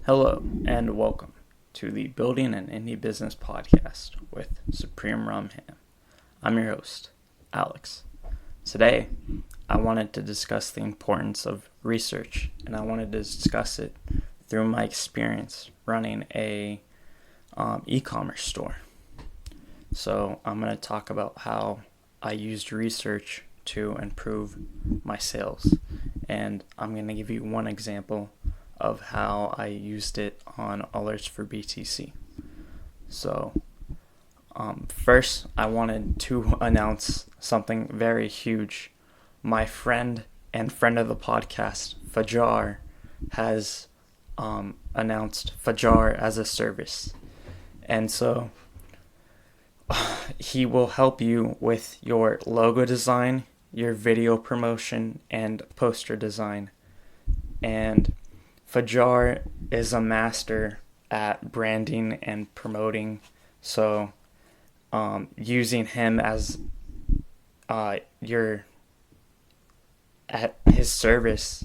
Hello and welcome to the Building an Indie Business podcast with SupremeRumHam. I'm your host, Alex. Today, I wanted to discuss the importance of research, and I wanted to discuss it through my experience running a e-commerce store. So I'm going to talk about how I used research to improve my sales, and I'm going to give you one example of how I used it on alerts for BTC. So first, I wanted to announce something very huge. My friend and friend of the podcast, Fajar, has announced Fajar as a service. And so he will help you with your logo design, your video promotion, and poster design. And Fajar is a master at branding and promoting, so using him as at his service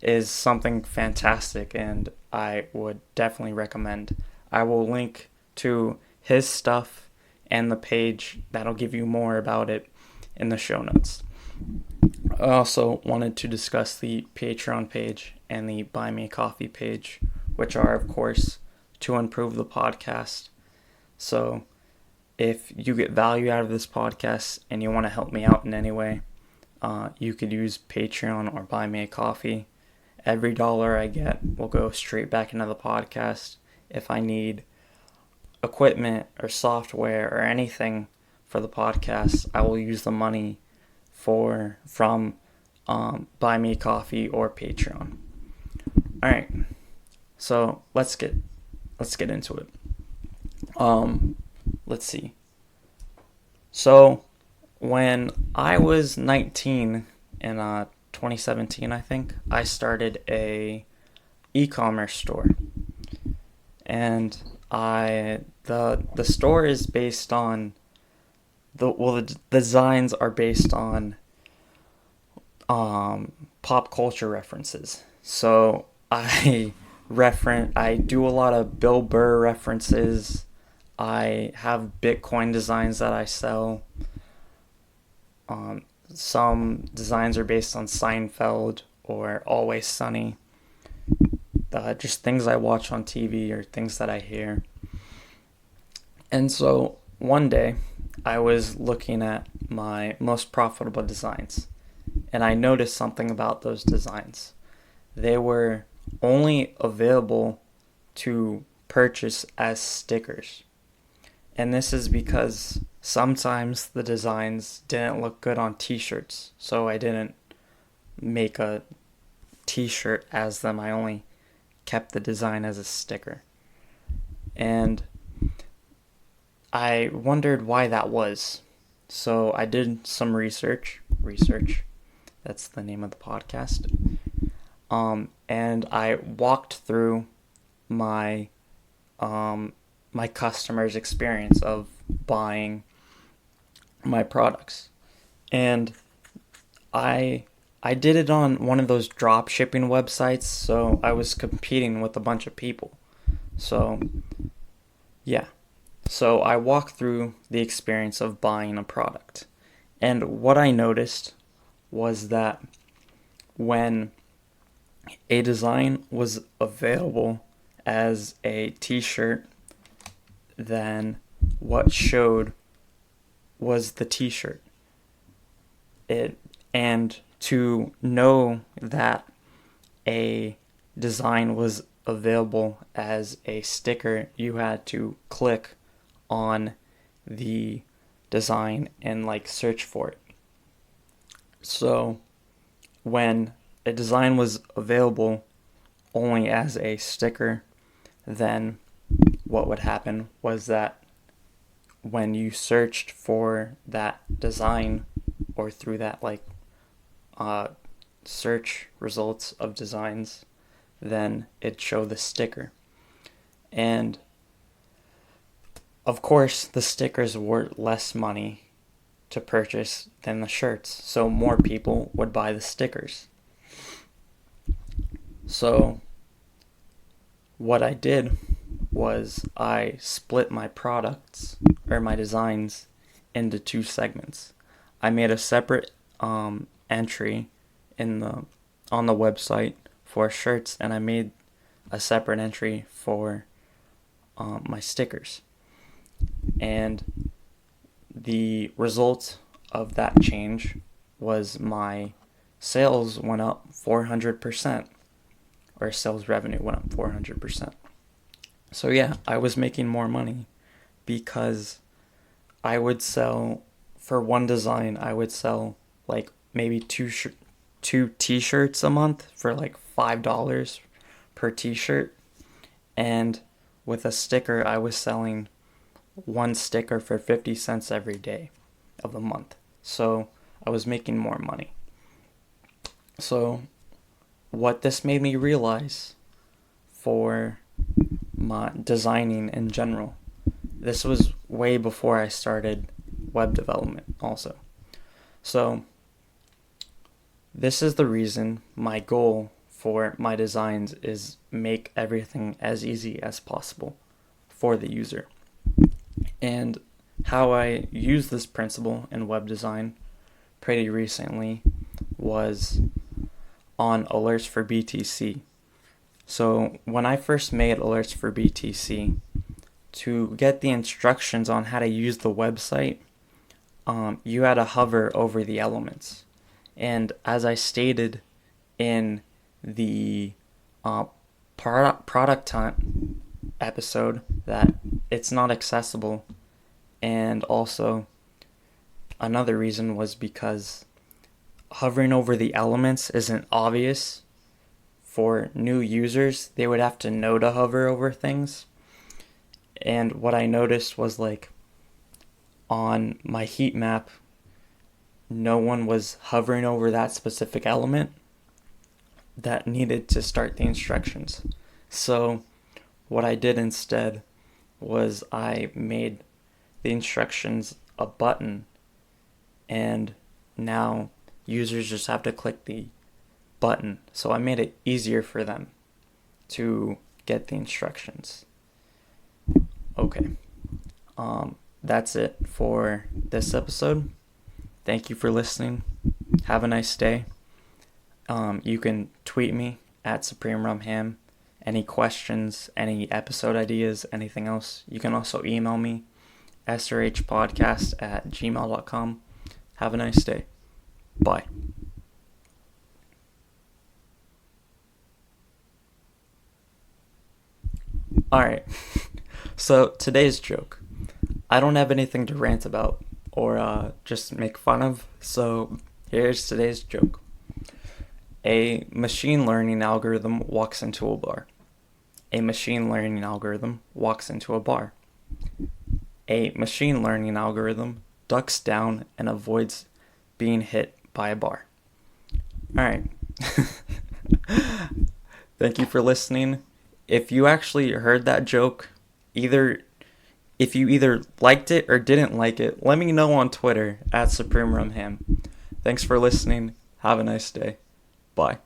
is something fantastic, and I would definitely recommend. I will link to his stuff and the page that'll give you more about it in the show notes. I also wanted to discuss the Patreon page and the Buy Me a Coffee page, which are, of course, to improve the podcast. So if you get value out of this podcast and you want to help me out in any way, you could use Patreon or Buy Me a Coffee. Every dollar I get will go straight back into the podcast. If I need equipment or software or anything for the podcast, I will use the money from Buy Me a Coffee or Patreon. All right, so let's get into it. Let's see. So when I was 19 in 2017, I think, I started a e-commerce store, and the store is based on the designs are based on pop culture references. So I do a lot of Bill Burr references. I have Bitcoin designs that I sell. Some designs are based on Seinfeld or Always Sunny. Just things I watch on TV or things that I hear. And so one day I was looking at my most profitable designs, and I noticed something about those designs. They were only available to purchase as stickers. And this is because sometimes the designs didn't look good on t-shirts, so I didn't make a t-shirt as them. I only kept the design as a sticker. And I wondered why that was. So I did some research. That's the name of the podcast. And I walked through my customer's experience of buying my products. And I did it on one of those drop shipping websites, so I was competing with a bunch of people. So, yeah. So I walked through the experience of buying a product. And what I noticed was that when a design was available as a t-shirt, then what showed was the t-shirt. And to know that a design was available as a sticker, you had to click on the design and search for it. So when a design was available only as a sticker, then what would happen was that when you searched for that design or through that search results of designs, then it'd show the sticker. And of course, the stickers were less money to purchase than the shirts, so more people would buy the stickers. So what I did was I split my products or my designs into two segments. I made a separate entry in the on the website for shirts, and I made a separate entry for my stickers. And the result of that change was my sales went up 400%, or sales revenue went up 400%. So yeah, I was making more money because I would sell, for one design, I would sell like maybe two t-shirts a month for like $5 per t-shirt. And with a sticker, I was selling one sticker for 50 cents every day of the month. So I was making more money. So what this made me realize for my designing in general, this was way before I started web development also. So this is the reason my goal for my designs is make everything as easy as possible for the user. And how I used this principle in web design pretty recently was on alerts for BTC. So when I first made alerts for BTC, to get the instructions on how to use the website, you had to hover over the elements. And as I stated in the product hunt episode, that it's not accessible. And also another reason was because hovering over the elements isn't obvious for new users. They would have to know to hover over things. And what I noticed was, like, on my heat map, no one was hovering over that specific element that needed to start the instructions. So what I did instead was I made the instructions a button, and now users just have to click the button. So I made it easier for them to get the instructions. Okay. That's it for this episode. Thank you for listening. Have a nice day. You can tweet me at SupremeRumHam. Any questions, any episode ideas, anything else. You can also email me, srhpodcast@gmail.com. Have a nice day. Bye. Alright, so today's joke. I don't have anything to rant about or just make fun of, so here's today's joke. A machine learning algorithm walks into a bar. A machine learning algorithm walks into a bar. A machine learning algorithm ducks down and avoids being hit by a bar. Alright. Thank you for listening. If you actually heard that joke, if you either liked it or didn't like it, let me know on Twitter at SupremeRumHam. Thanks for listening. Have a nice day. Bye.